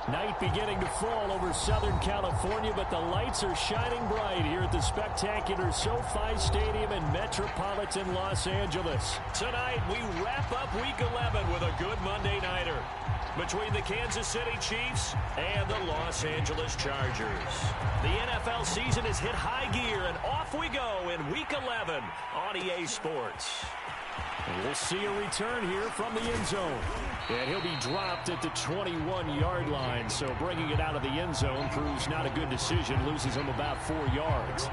Night beginning to fall over Southern California, but the lights are shining bright here at the spectacular SoFi Stadium in metropolitan Los Angeles. Tonight, we wrap up Week 11 with a good Monday Nighter between the Kansas City Chiefs and the Los Angeles Chargers. The NFL season has hit high gear, and off we go in Week 11 on EA Sports. And we'll see a return here from the end zone. And he'll be dropped at the 21-yard line, so bringing it out of the end zone proves not a good decision, loses him about 4 yards.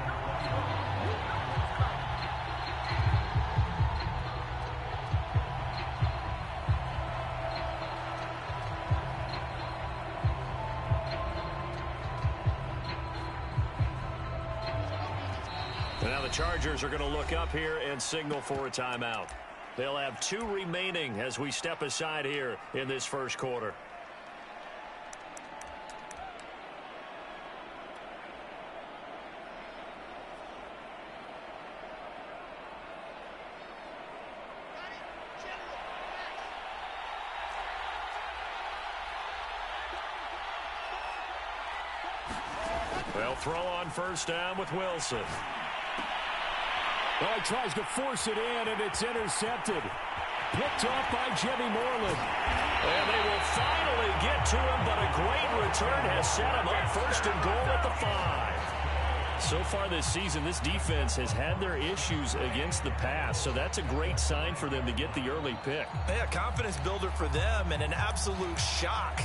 And now the Chargers are going to look up here and signal for a timeout. They'll have 2 remaining as we step aside here in this first quarter. They'll throw on first down with Wilson. Well, he tries to force it in, and it's intercepted. Picked off by Jimmy Moreland. And they will finally get to him, but a great return has set him up first and goal at the 5. So far this season, this defense has had their issues against the pass, so that's a great sign for them to get the early pick. Yeah, confidence builder for them and an absolute shock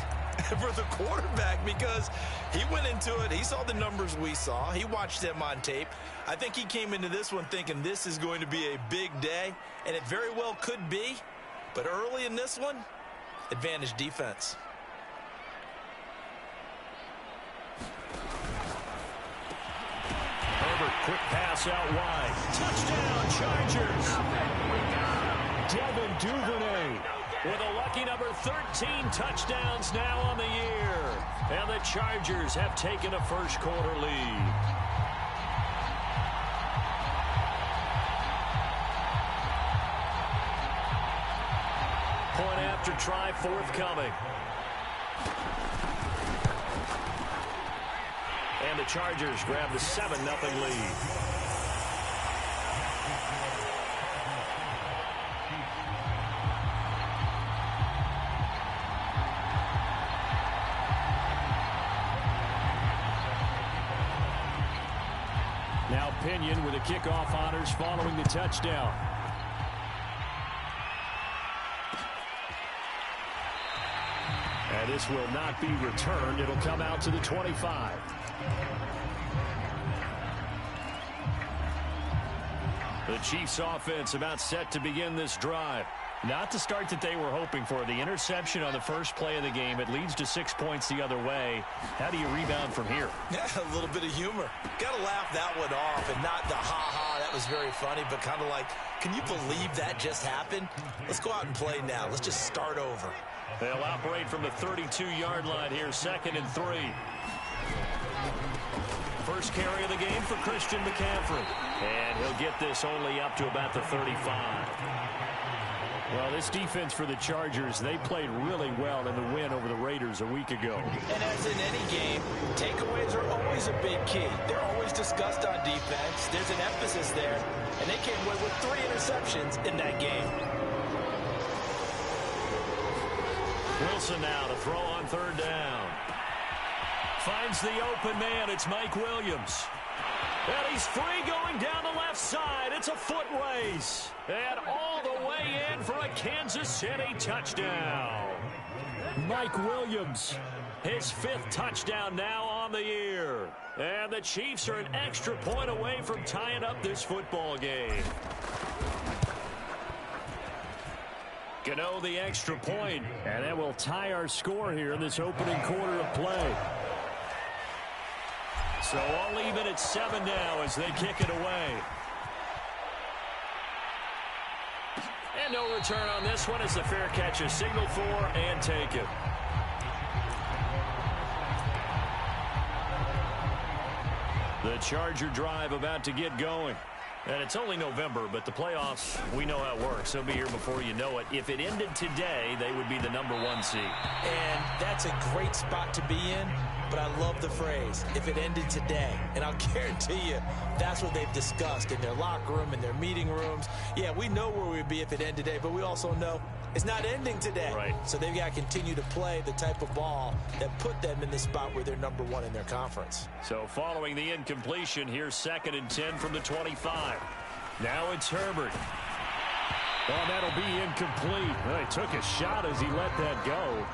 for the quarterback because he went into it. He saw the numbers we saw. He watched them on tape. I think he came into this one thinking this is going to be a big day, and it very well could be. But early in this one, advantage defense. Herbert, quick pass out wide. Touchdown, Chargers. Devin Duvernay with a lucky number 13 touchdowns now on the year. And the Chargers have taken a first quarter lead. Point after try forthcoming. And the Chargers grab the 7-0 lead. Now Pinion with the kickoff honors following the touchdown. And this will not be returned. It'll come out to the 25. The Chiefs offense about set to begin this drive. Not the start that they were hoping for. The interception on the first play of the game. It leads to 6 points the other way. How do you rebound from here? Yeah, a little bit of humor. Got to laugh that one off and not the ha-ha. That was very funny, but kind of like, can you believe that just happened? Let's go out and play now. Let's just start over. They'll operate from the 32-yard line here, 2nd and 3. First carry of the game for Christian McCaffrey. And he'll get this only up to about the 35. Well, this defense for the Chargers, they played really well in the win over the Raiders a week ago. And as in any game, takeaways are always a big key. They're always discussed on defense. There's an emphasis there. And they came away with 3 interceptions in that game. Wilson now to throw on 3rd down. Finds the open man. It's Mike Williams. And he's free going down the left side. It's a foot race. And all the way in for a Kansas City touchdown. Mike Williams, his 5th touchdown now on the year. And the Chiefs are an extra point away from tying up this football game. Gano the extra point, and that will tie our score here in this opening quarter of play. So all even at 7 now as they kick it away. And no return on this one as the fair catch is signaled for and taken. The Charger drive about to get going. And it's only November, but the playoffs, we know how it works. They'll be here before you know it. If it ended today, they would be the #1 seed. And that's a great spot to be in, but I love the phrase, if it ended today. And I'll guarantee you, that's what they've discussed in their locker room, in their meeting rooms. Yeah, we know where we'd be if it ended today, but we also know it's not ending today. Right. So they've got to continue to play the type of ball that put them in the spot where they're #1 in their conference. So following the incompletion, here's 2nd and 10 from the 25. Now it's Herbert. Well, that'll be incomplete. Well, he took a shot as he let that go.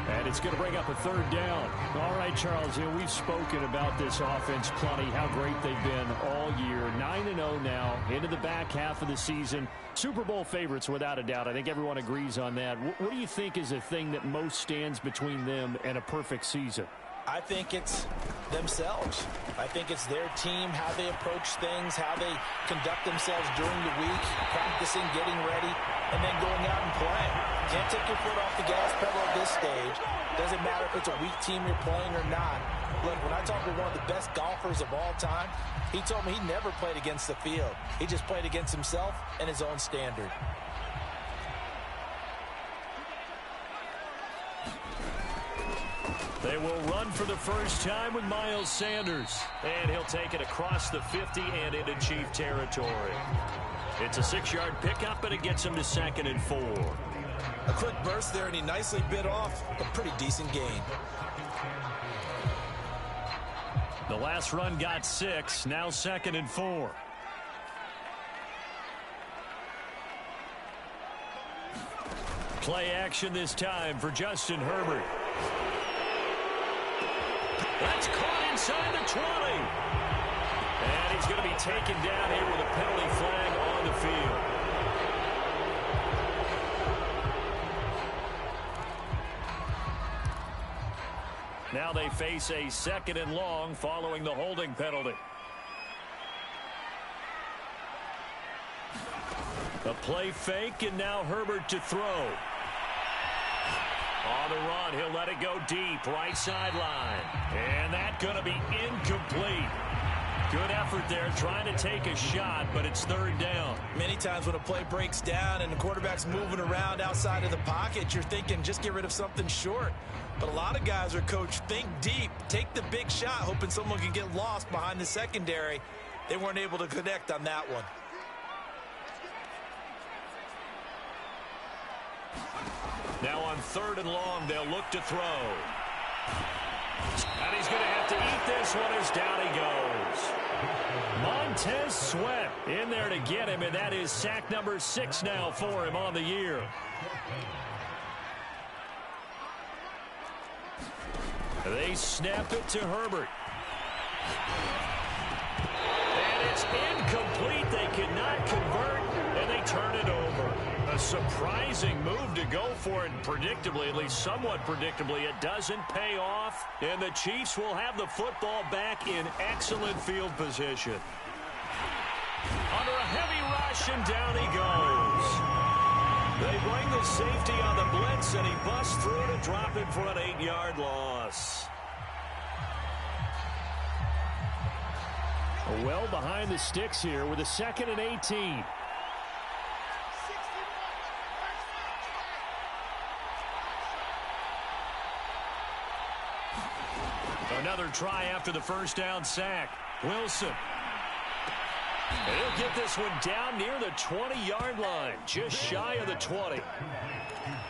And it's going to bring up a 3rd down. All right, Charles, we've spoken about this offense plenty, how great they've been all year. 9-0 now, into the back half of the season. Super Bowl favorites, without a doubt. I think everyone agrees on that. What do you think is the thing that most stands between them and a perfect season? I think it's themselves. I think it's their team, how they approach things, how they conduct themselves during the week, practicing, getting ready, and then going out and playing. Can't take your foot off the gas pedal at this stage. Doesn't matter if it's a weak team you're playing or not. Look, when I talked with one of the best golfers of all time, he told me he never played against the field. He just played against himself and his own standard. They will run for the first time with Miles Sanders. And he'll take it across the 50 and into Chief territory. It's a 6-yard pickup, and it gets him to 2nd and 4. A quick burst there, and he nicely bit off a pretty decent gain. The last run got 6, now 2nd and 4. Play action this time for Justin Herbert. That's caught inside the 20. And he's going to be taken down here with a penalty flag on the field. Now they face a 2nd and long following the holding penalty. A play fake, and now Herbert to throw. On the run, he'll let it go deep, right sideline. And that's going to be incomplete. Good effort there, trying to take a shot, but it's 3rd down. Many times when a play breaks down and the quarterback's moving around outside of the pocket, you're thinking just get rid of something short. But a lot of guys are coached, think deep, take the big shot, hoping someone can get lost behind the secondary. They weren't able to connect on that one. Now on 3rd and long, they'll look to throw. And he's going to have to eat this one as down he goes. Montez Sweat in there to get him, and that is sack number 6 now for him on the year. They snap it to Herbert. And it's incomplete. They cannot convert, and they turn it over. A surprising move to go for it, and predictably, at least somewhat predictably, it doesn't pay off, and the Chiefs will have the football back in excellent field position. Under a heavy rush, and down he goes. They bring the safety on the blitz, and he busts through to drop it for an 8-yard loss. Well behind the sticks here with a 2nd and 18. Another try after the first down sack. Wilson. And he'll get this one down near the 20-yard line, just shy of the 20.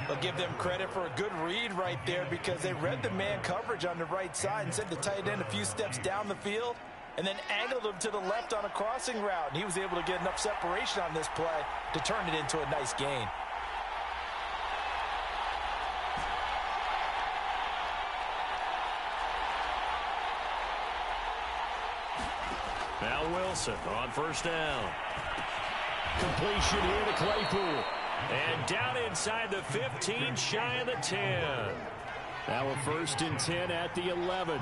I'll give them credit for a good read right there because they read the man coverage on the right side and sent the tight end a few steps down the field and then angled him to the left on a crossing route. And he was able to get enough separation on this play to turn it into a nice gain. Now Wilson on first down. Completion here to Claypool. And down inside the 15, shy of the 10. Now a 1st and 10 at the 11.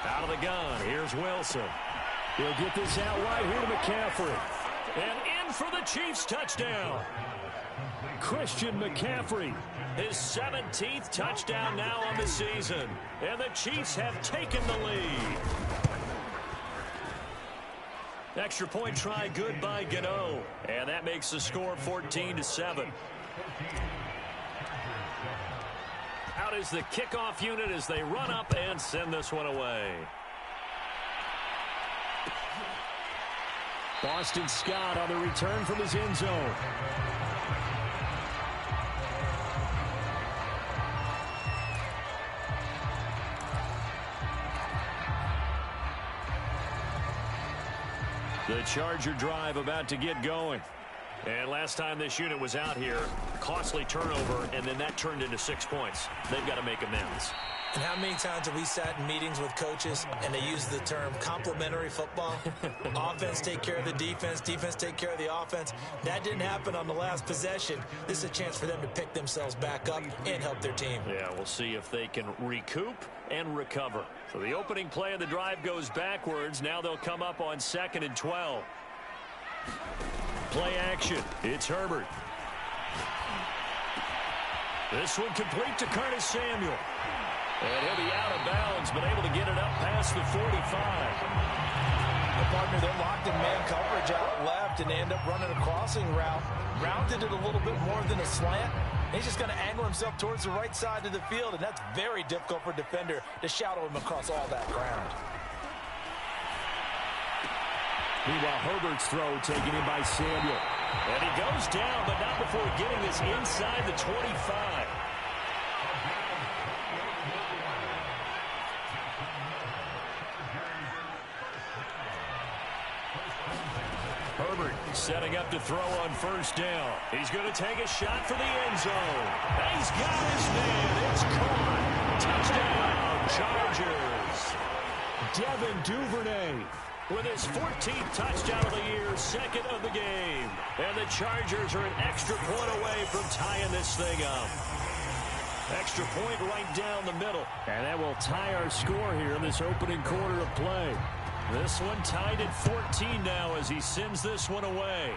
Out of the gun, here's Wilson. He'll get this out wide here to McCaffrey. And in for the Chiefs touchdown. Christian McCaffrey. His 17th touchdown now on the season. And the Chiefs have taken the lead. Extra point try good by Gano. And that makes the score 14-7. Out is the kickoff unit as they run up and send this one away. Boston Scott on the return from his end zone. The Charger drive about to get going. And last time this unit was out here, costly turnover, and then that turned into 6 points. They've got to make amends. And how many times have we sat in meetings with coaches and they use the term complementary football? Offense take care of the defense, defense take care of the offense. That didn't happen on the last possession. This is a chance for them to pick themselves back up and help their team. Yeah, we'll see if they can recoup and recover. So the opening play of the drive goes backwards. Now they'll come up on 2nd and 12. Play action. It's Herbert. This one complete to Curtis Samuel. And he'll be out of bounds, but able to get it up past the 45. The partner, they're locked in man coverage out left, and they end up running a crossing route. Rounded it a little bit more than a slant. He's just going to angle himself towards the right side of the field, and that's very difficult for a defender to shadow him across all that ground. Meanwhile, Herbert's throw taken in by Samuel. And he goes down, but not before getting this inside the 25. Herbert setting up to throw on first down. He's going to take a shot for the end zone. He's got his man. It's caught. Touchdown, Chargers. Devin Duvernay with his 14th touchdown of the year, second of the game. And the Chargers are an extra point away from tying this thing up. Extra point right down the middle. And that will tie our score here in this opening quarter of play. This one tied at 14 now as he sends this one away.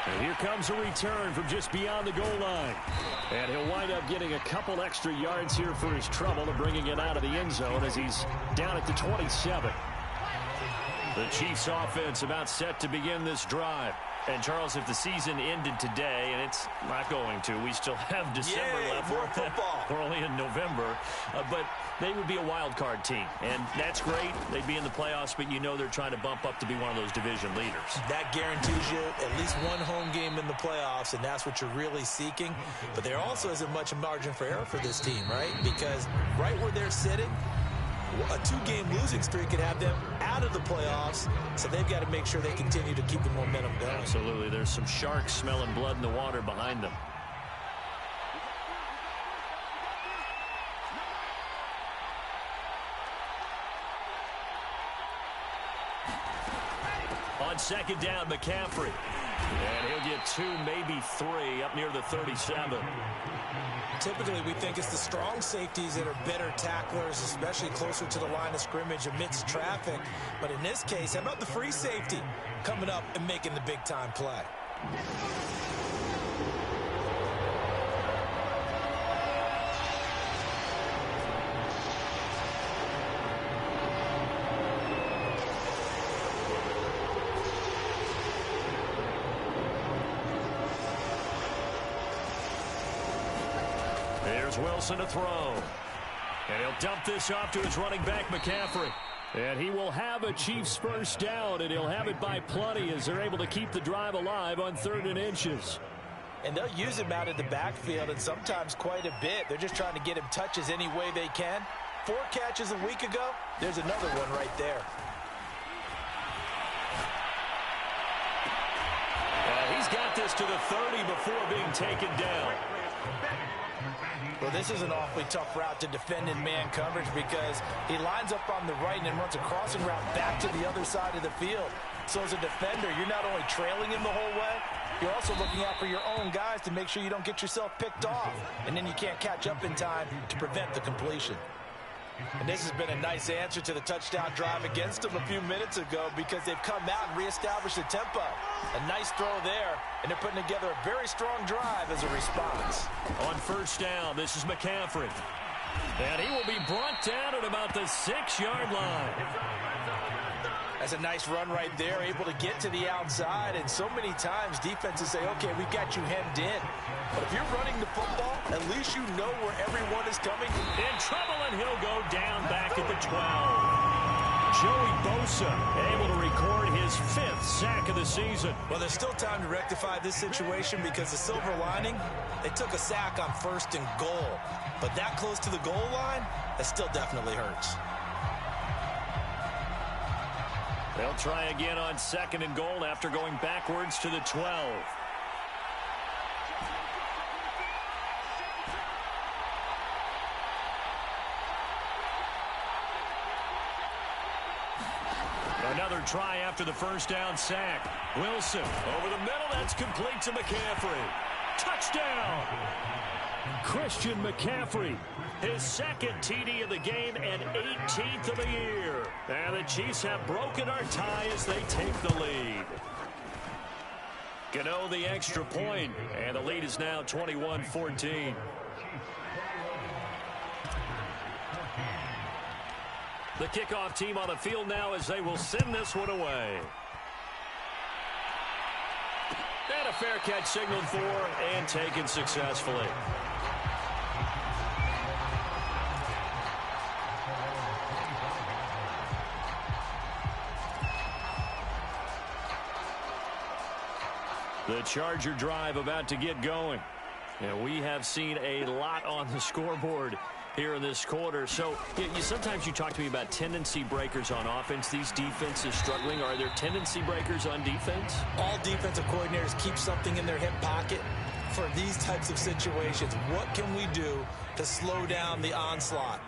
And here comes a return from just beyond the goal line. And he'll wind up getting a couple extra yards here for his trouble and bringing it out of the end zone as he's down at the 27. The Chiefs offense about set to begin this drive. And, Charles, if the season ended today, and it's not going to, we still have December left. More football. We're only in November. But they would be a wild card team. And that's great. They'd be in the playoffs, but you know they're trying to bump up to be one of those division leaders. That guarantees you at least one home game in the playoffs, and that's what you're really seeking. But there also isn't much margin for error for this team, right? Because right where they're sitting, a 2-game losing streak could have them out of the playoffs, so they've got to make sure they continue to keep the momentum going. Absolutely. There's some sharks smelling blood in the water behind them. On second down, McCaffrey. And he'll get 2, maybe 3 up near the 37. Typically, we think it's the strong safeties that are better tacklers, especially closer to the line of scrimmage amidst traffic. But in this case, how about the free safety coming up and making the big-time play? Here's Wilson to throw. And he'll dump this off to his running back, McCaffrey. And he will have a Chiefs first down, and he'll have it by plenty as they're able to keep the drive alive on 3rd and inches. And they'll use him out of the backfield, and sometimes quite a bit. They're just trying to get him touches any way they can. 4 catches a week ago. There's another one right there. He's got this to the 30 before being taken down. Well, this is an awfully tough route to defend in man coverage because he lines up on the right and then runs a crossing route back to the other side of the field. So as a defender, you're not only trailing him the whole way, you're also looking out for your own guys to make sure you don't get yourself picked off. And then you can't catch up in time to prevent the completion. And this has been a nice answer to the touchdown drive against them a few minutes ago because they've come out and reestablished the tempo. A nice throw there, and they're putting together a very strong drive as a response. On first down, this is McCaffrey. And he will be brought down at about the 6-yard line. That's a nice run right there, able to get to the outside. And so many times defenses say, okay, we've got you hemmed in. But if you're running the football, at least you know where everyone is coming. In trouble, and he'll go down back at the 12. Joey Bosa able to record his 5th sack of the season. Well, there's still time to rectify this situation because the silver lining, they took a sack on 1st and goal. But that close to the goal line, that still definitely hurts. They'll try again on 2nd and goal after going backwards to the 12. Another try after the first down sack. Wilson over the middle. That's complete to McCaffrey. Touchdown! Christian McCaffrey, his 2nd TD of the game and 18th of the year. And the Chiefs have broken our tie as they take the lead. Gano the extra point, and the lead is now 21-14. The kickoff team on the field now as they will send this one away. And a fair catch signaled for and taken successfully. The Charger drive about to get going. And we have seen a lot on the scoreboard here in this quarter. So sometimes you talk to me about tendency breakers on offense. These defenses struggling. Are there tendency breakers on defense? All defensive coordinators keep something in their hip pocket for these types of situations. What can we do to slow down the onslaught?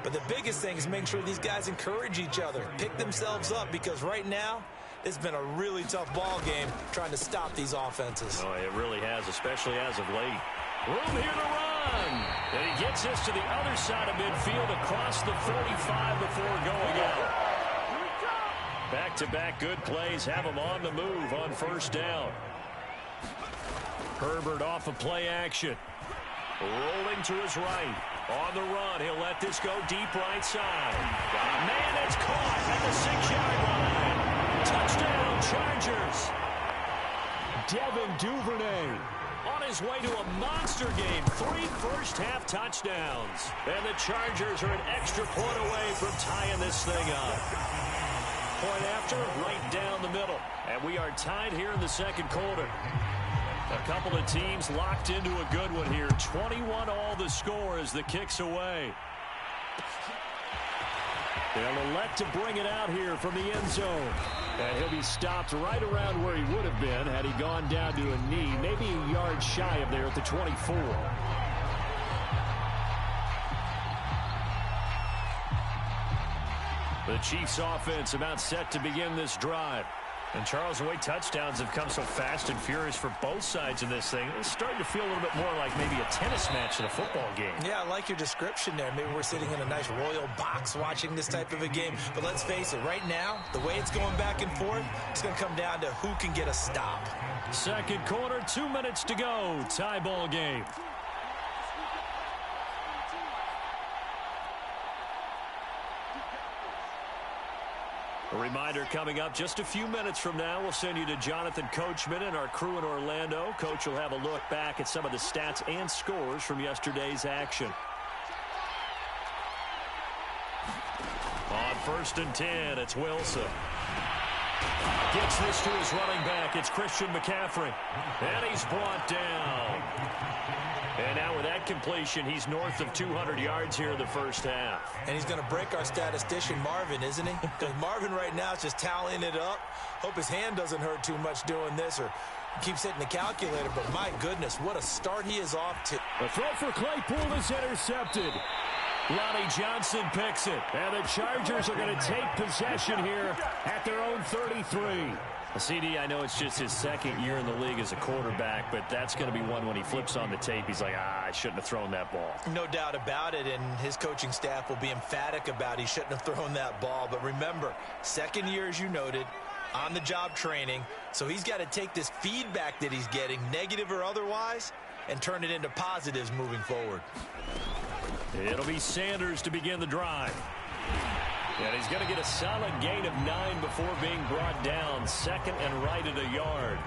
But the biggest thing is making sure these guys encourage each other, pick themselves up, because right now it's been a really tough ball game trying to stop these offenses. Oh, it really has, especially as of late. Room here to run. And he gets this to the other side of midfield across the 45 before going out. Back-to-back good plays have him on the move on first down. Herbert off of play action. Rolling to his right. On the run, he'll let this go deep right side. Man, it's caught at the 6-yard line. Touchdown, Chargers. Devin Duvernay on his way to a monster game. 3 first-half touchdowns. And the Chargers are an extra point away from tying this thing up. Point after, right down the middle. And we are tied here in the second quarter. A couple of teams locked into a good one here. 21-all the score as the kick's away. They'll elect to bring it out here from the end zone. And he'll be stopped right around where he would have been had he gone down to a knee, maybe a yard shy of there at the 24. The Chiefs offense about set to begin this drive. And Charles, the way touchdowns have come so fast and furious for both sides in this thing, it's starting to feel a little bit more like maybe a tennis match than a football game. Yeah, I like your description there. Maybe we're sitting in a nice royal box watching this type of a game. But let's face it, right now, the way it's going back and forth, it's going to come down to who can get a stop. Second quarter, 2 minutes to go. Tie ball game. A reminder coming up just a few minutes from now. We'll send you to Jonathan Coachman and our crew in Orlando. Coach will have a look back at some of the stats and scores from yesterday's action. On 1st and 10, it's Wilson. Gets this to his running back. It's Christian McCaffrey. And he's brought down. And now with that completion, he's north of 200 yards here in the first half. And he's going to break our statistician, Marvin, isn't he? Because Marvin right now is just tallying it up. Hope his hand doesn't hurt too much doing this or keeps hitting the calculator. But my goodness, what a start he is off to. The throw for Claypool is intercepted. Lonnie Johnson picks it. And the Chargers are going to take possession here at their own 33. CD, I know it's just his second year in the league as a quarterback, but that's going to be one when he flips on the tape. He's like, I shouldn't have thrown that ball. No doubt about it, and his coaching staff will be emphatic about he shouldn't have thrown that ball. But remember, second year, as you noted, on-the-job training. So he's got to take this feedback that he's getting, negative or otherwise, and turn it into positives moving forward. It'll be Sanders to begin the drive. And he's going to get a solid gain of 9 before being brought down. Second and right at a yard.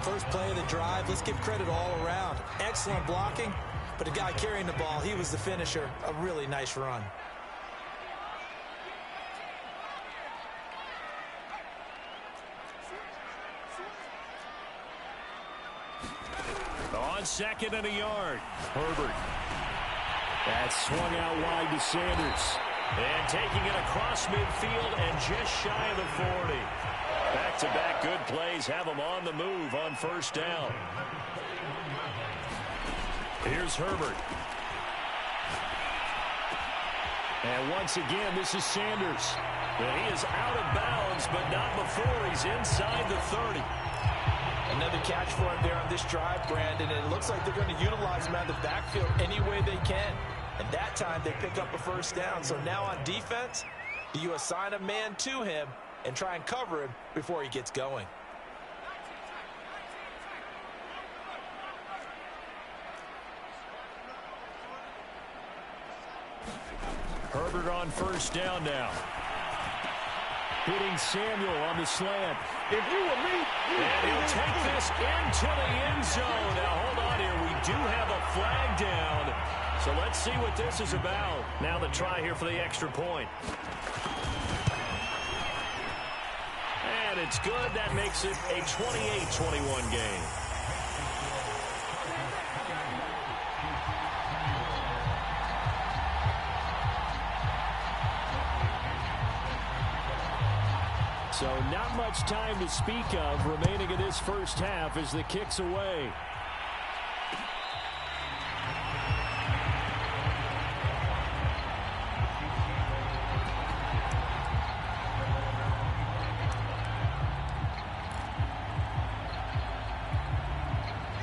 First play of the drive, let's give credit all around. Excellent blocking, but the guy carrying the ball, he was the finisher. A really nice run. On second and a yard, Herbert. That's swung out wide to Sanders. And taking it across midfield and just shy of the 40. Back-to-back good plays have them on the move on first down. Here's Herbert. And once again, this is Sanders. And he is out of bounds, but not before he's inside the 30. Another catch for him there on this drive, Brandon. And it looks like they're going to utilize him out of the backfield any way they can. And that time they pick up a first down. So now on defense, do you assign a man to him and try and cover him before he gets going? Herbert on first down now. Hitting Samuel on the slant. If you were me, and he'll take this into the end zone. Now, hold on here. We do have a flag down. So let's see what this is about. Now the try here for the extra point. And it's good. That makes it a 28-21 game. So not much time to speak of remaining in this first half as the kick's away.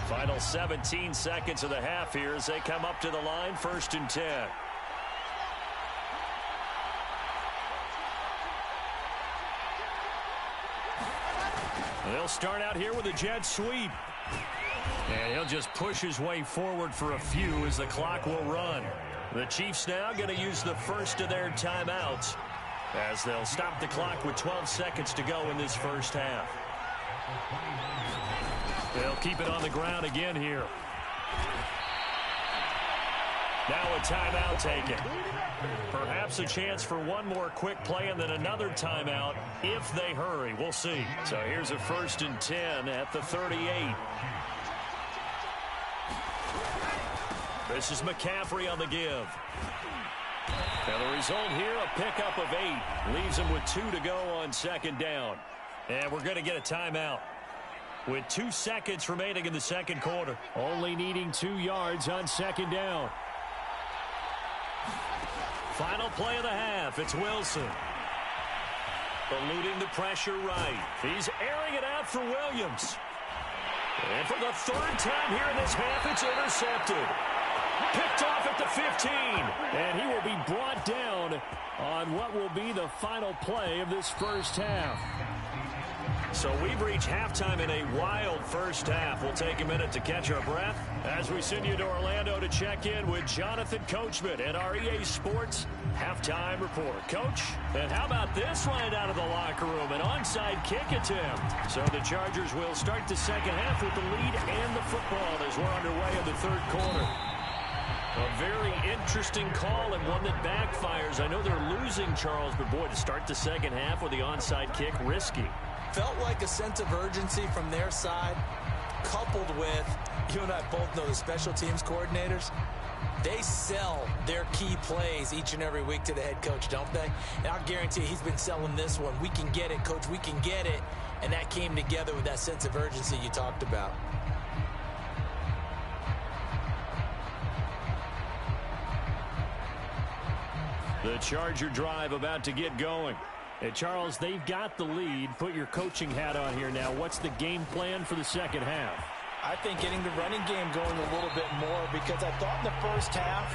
Final 17 seconds of the half here as they come up to the line, 1st and 10. They'll start out here with a jet sweep. And he'll just push his way forward for a few as the clock will run. The Chiefs now going to use the first of their timeouts as they'll stop the clock with 12 seconds to go in this first half. They'll keep it on the ground again here. Now a timeout taken. Perhaps a chance for one more quick play and then another timeout if they hurry. We'll see. So here's a 1st and 10 at the 38. This is McCaffrey on the give. And the result here, a pickup of 8. Leaves him with 2 to go on 2nd down. And we're going to get a timeout with 2 seconds remaining in the 2nd quarter. Only needing 2 yards on 2nd down. Final play of the half. It's Wilson. Eluding the pressure right. He's airing it out for Williams. And for the 3rd time here in this half, it's intercepted. Picked off at the 15. And he will be brought down on what will be the final play of this first half. So we've reached halftime in a wild first half. We'll take a minute to catch our breath as we send you to Orlando to check in with Jonathan Coachman at our EA Sports Halftime Report. Coach, and how about this right out of the locker room? An onside kick attempt. So the Chargers will start the second half with the lead and the football as we're underway in the 3rd quarter. A very interesting call and one that backfires. I know they're losing, Charles, but boy, to start the second half with the onside kick, risky. Felt like a sense of urgency from their side, coupled with, you and I both know the special teams coordinators, they sell their key plays each and every week to the head coach, don't they? And I'll guarantee he's been selling this one. We can get it, coach, we can get it. And that came together with that sense of urgency you talked about. The Charger drive about to get going. Hey, Charles, they've got the lead. Put your coaching hat on here now. What's the game plan for the second half? I think getting the running game going a little bit more because I thought in the first half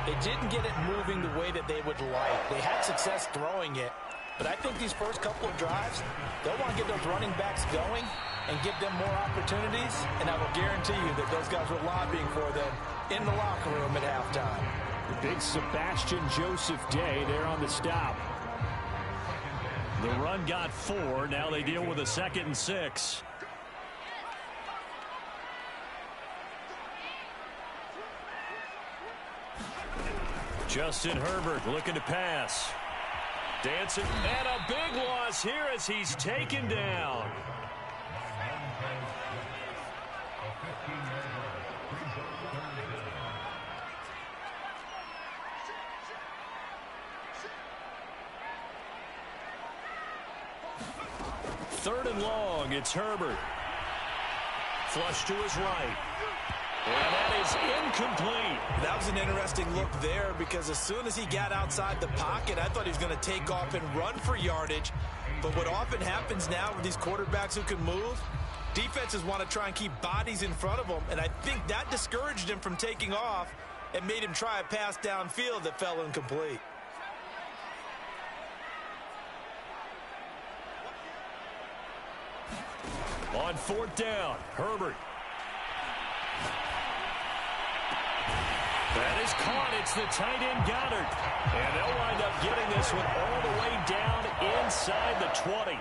they didn't get it moving the way that they would like. They had success throwing it, But I think these first couple of drives, they'll want to get those running backs going and give them more opportunities. And I will guarantee you that those guys were lobbying for them in the locker room at halftime. The big Sebastian Joseph Day there on the stop. The run got 4. Now they deal with a 2nd and 6. Justin Herbert looking to pass. Dancing, and a big loss here as he's taken down. Third and long, it's Herbert. Flush to his right. And that is incomplete. That was an interesting look there because as soon as he got outside the pocket, I thought he was going to take off and run for yardage. But what often happens now with these quarterbacks who can move, defenses want to try and keep bodies in front of them. And I think that discouraged him from taking off and made him try a pass downfield that fell incomplete. On 4th down, Herbert. That is caught. It's the tight end, Goddard. And they'll wind up getting this one all the way down inside the 20.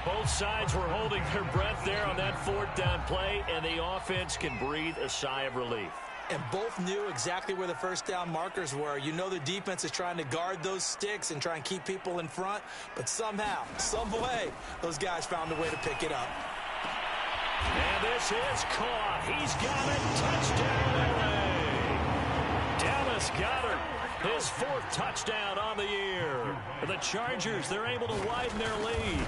Both sides were holding their breath there on that 4th down play, and the offense can breathe a sigh of relief. And both knew exactly where the first down markers were. You know the defense is trying to guard those sticks and try and keep people in front, but somehow, some way, those guys found a way to pick it up. And this is caught. He's got it. Touchdown, LA. Dallas Goedert, his 4th touchdown on the year. For the Chargers, they're able to widen their lead.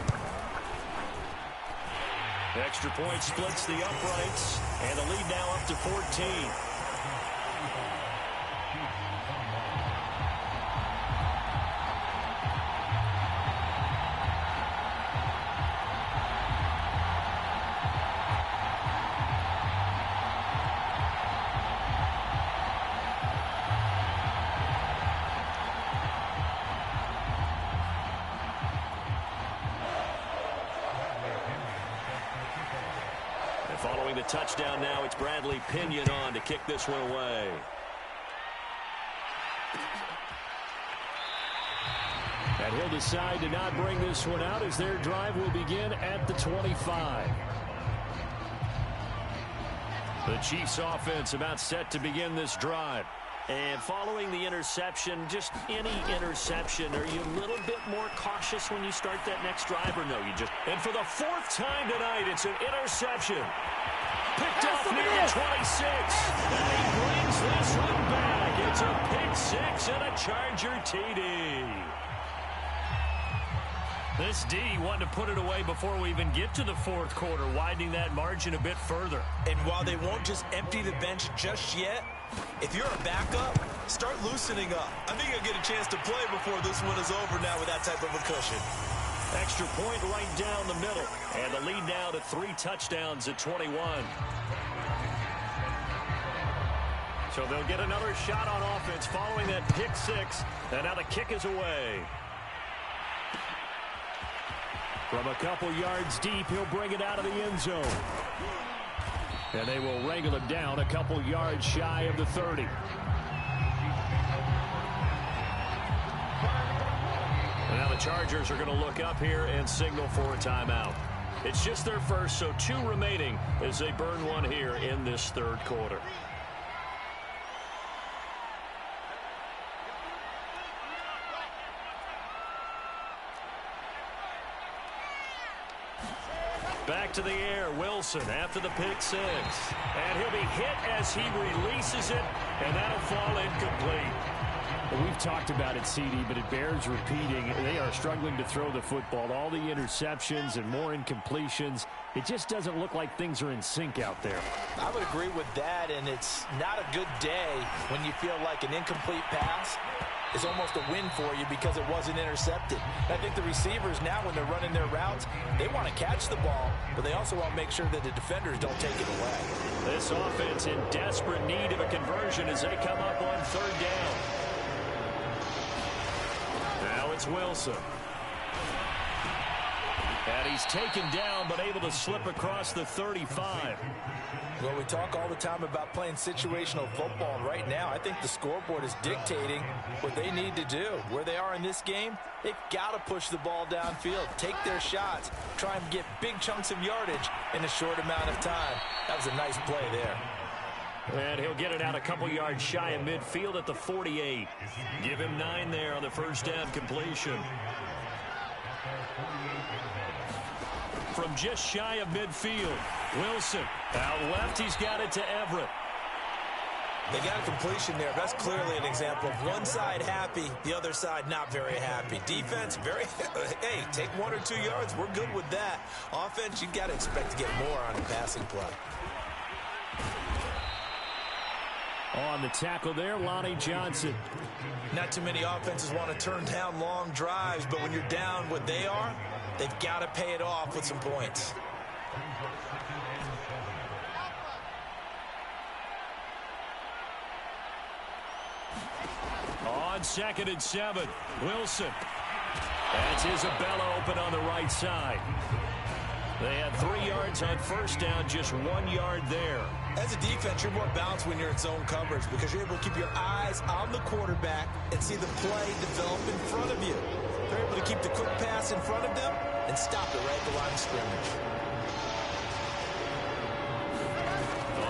Extra point splits the uprights, and the lead now up to 14. Following the touchdown now, it's Bradley Pinion on to kick this one away. And he'll decide to not bring this one out as their drive will begin at the 25. The Chiefs offense about set to begin this drive. And following the interception, just any interception, are you a little bit more cautious when you start that next drive or no? You just. And for the 4th time tonight, it's an interception. Picked off near the 26. And he brings this one back. It's a pick 6 and a Charger TD. This D wanted to put it away before we even get to the 4th quarter, widening that margin a bit further. And while they won't just empty the bench just yet, if you're a backup, start loosening up. I think you'll get a chance to play before this one is over now with that type of a cushion. Extra point right down the middle. And the lead now to 3 touchdowns at 21. So they'll get another shot on offense following that pick 6. And now the kick is away. From a couple yards deep, he'll bring it out of the end zone. And they will wrangle him down a couple yards shy of the 30. And now the Chargers are going to look up here and signal for a timeout. It's just their first, so 2 remaining as they burn one here in this 3rd quarter. Back to the air, Wilson after the pick 6. And he'll be hit as he releases it, and that'll fall incomplete. Well, we've talked about it, CD, but it bears repeating. They are struggling to throw the football. All the interceptions and more incompletions. It just doesn't look like things are in sync out there. I would agree with that, and it's not a good day when you feel like an incomplete pass is almost a win for you because it wasn't intercepted. I think the receivers now, when they're running their routes, they want to catch the ball, but they also want to make sure that the defenders don't take it away. This offense in desperate need of a conversion as they come up on 3rd down. Now it's Wilson. And he's taken down, but able to slip across the 35. Well, we talk all the time about playing situational football. Right now, I think the scoreboard is dictating what they need to do. Where they are in this game, they've got to push the ball downfield, take their shots, try and get big chunks of yardage in a short amount of time. That was a nice play there. And he'll get it out a couple yards shy of midfield at the 48. Give him 9 there on the first down completion. From just shy of midfield, Wilson out left. He's got it to Everett. They got a completion there. That's clearly an example of one side happy, the other side not very happy. Defense, hey, take 1 or 2 yards. We're good with that. Offense, you got to expect to get more on a passing play. On the tackle there, Lonnie Johnson. Not too many offenses want to turn down long drives, but when you're down what they are, they've got to pay it off with some points. On 2nd and 7, Wilson. That's Isabella open on the right side. They had 3 yards on first down, just 1 yard there. As a defense, you're more balanced when you're in zone coverage because you're able to keep your eyes on the quarterback and see the play develop in front of you. They're able to keep the quick pass in front of them and stop it right at the line of scrimmage.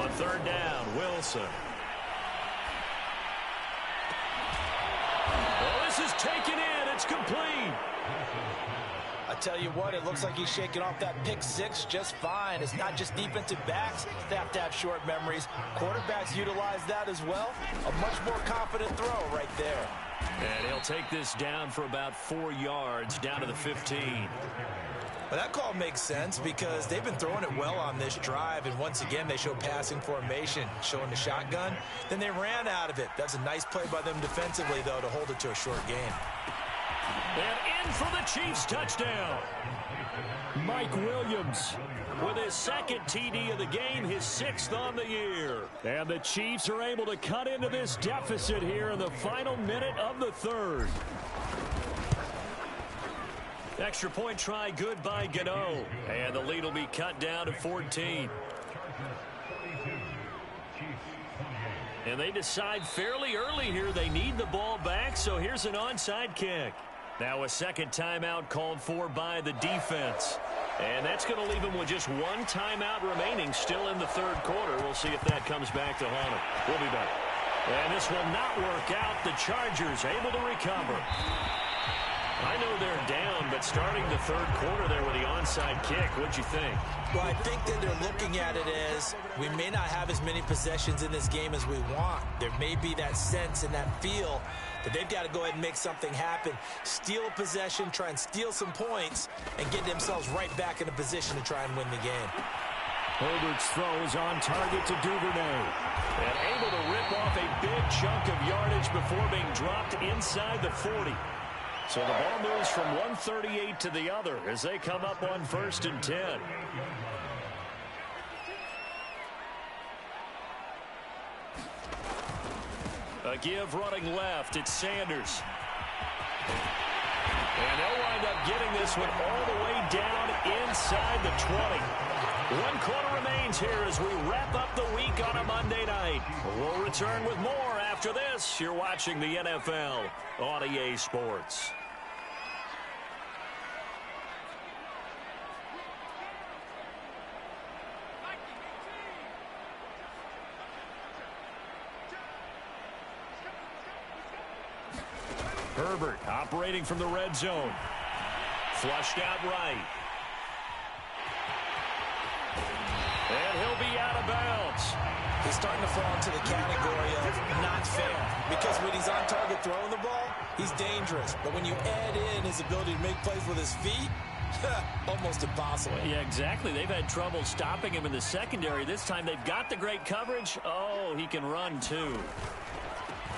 On 3rd down, Wilson. Oh, this is taken in. It's complete. I tell you what, it looks like he's shaking off that pick 6 just fine. It's not just defensive backs. They have to have short memories. Quarterbacks utilize that as well. A much more confident throw right there. And he'll take this down for about 4 yards, down to the 15. Well, that call makes sense because they've been throwing it well on this drive, and once again, they show passing formation, showing the shotgun. Then they ran out of it. That's a nice play by them defensively, though, to hold it to a short gain. And in for the Chiefs touchdown. Mike Williams with his 2nd TD of the game, his 6th on the year. And the Chiefs are able to cut into this deficit here in the final minute of the 3rd. Extra point try good by Gano. And the lead will be cut down to 14. And they decide fairly early here they need the ball back, so here's an onside kick. Now a 2nd timeout called for by the defense. And that's going to leave them with just 1 timeout remaining still in the 3rd quarter. We'll see if that comes back to haunt them. We'll be back. And this will not work out. The Chargers able to recover. I know they're down, but starting the 3rd quarter there with the onside kick, what'd you think? Well, I think that they're looking at it as we may not have as many possessions in this game as we want. There may be that sense and that feel that they've got to go ahead and make something happen, steal a possession, try and steal some points, and get themselves right back in a position to try and win the game. Herbert's throw is on target to Duvernay. And able to rip off a big chunk of yardage before being dropped inside the 40. So the ball moves from 138 to the other as they come up on 1st and 10. A give running left. It's Sanders. And they'll wind up getting this one all the way down inside the 20. 1 quarter remains here as we wrap up the week on a Monday night. We'll return with more after this. You're watching the NFL on EA Sports. Herbert operating from the red zone. Flushed out right. And he'll be out of bounds. He's starting to fall into the category of not fair. Because when he's on target throwing the ball, he's dangerous. But when you add in his ability to make plays with his feet, almost impossible. Yeah, exactly. They've had trouble stopping him in the secondary. This time they've got the great coverage. Oh, he can run too.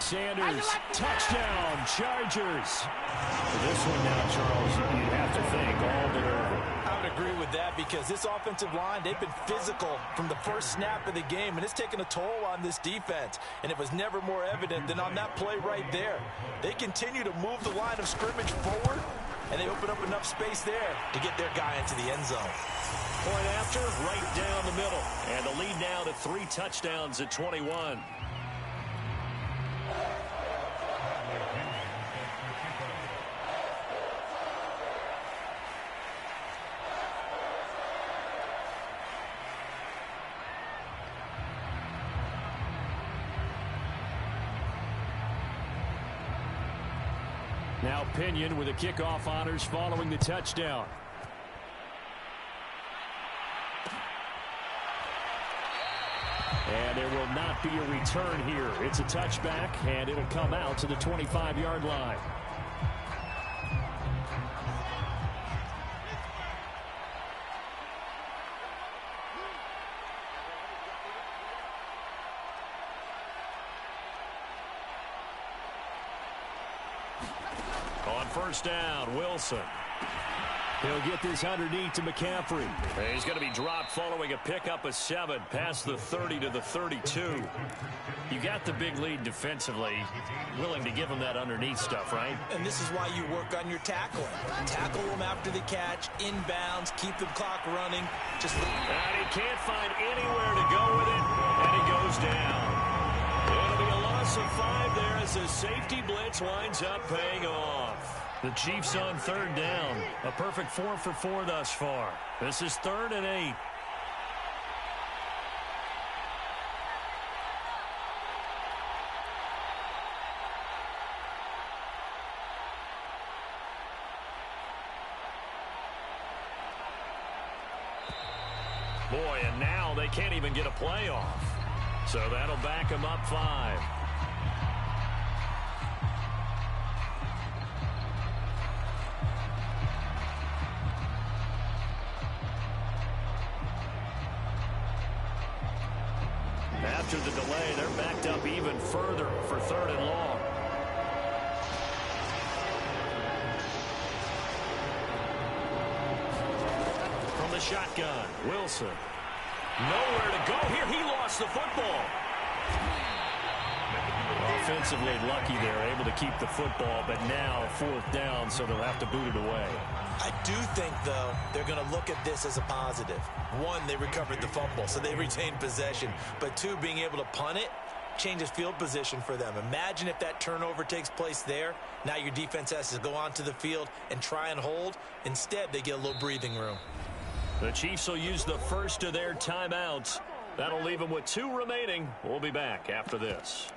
Sanders, touchdown, Chargers. For this one now, Charles, you have to think all but over. I would agree with that because this offensive line, they've been physical from the first snap of the game, and it's taken a toll on this defense. And it was never more evident than on that play right there. They continue to move the line of scrimmage forward, and they open up enough space there to get their guy into the end zone. Point after, right down the middle. And the lead now to 3 touchdowns at 21. Now Pinion with the kickoff honors following the touchdown. And there will not be a return here. It's a touchback, and it'll come out to the 25-yard line. On first down, Wilson. He'll get this underneath to McCaffrey. He's going to be dropped following a pickup of 7 past the 30 to the 32. You got the big lead defensively. Willing to give him that underneath stuff, right? And this is why you work on your tackling. Tackle them after the catch, inbounds, keep the clock running. And he can't find anywhere to go with it, and he goes down. It'll be a loss of 5 there as the safety blitz winds up paying off. The Chiefs on third down. A perfect 4 for 4 thus far. This is 3rd and 8. Boy, and now they can't even get a play off. So that'll back them up 5. After the delay, they're backed up even further for 3rd and long. From the shotgun, Wilson. Nowhere to go here. He lost the football. Offensively lucky there, able to keep the football, but now 4th down, so they'll have to boot it away. I do think, though, they're going to look at this as a positive. 1, they recovered the fumble, so they retained possession. But 2, being able to punt it changes field position for them. Imagine if that turnover takes place there. Now your defense has to go onto the field and try and hold. Instead, they get a little breathing room. The Chiefs will use the first of their timeouts. That'll leave them with 2 remaining. We'll be back after this.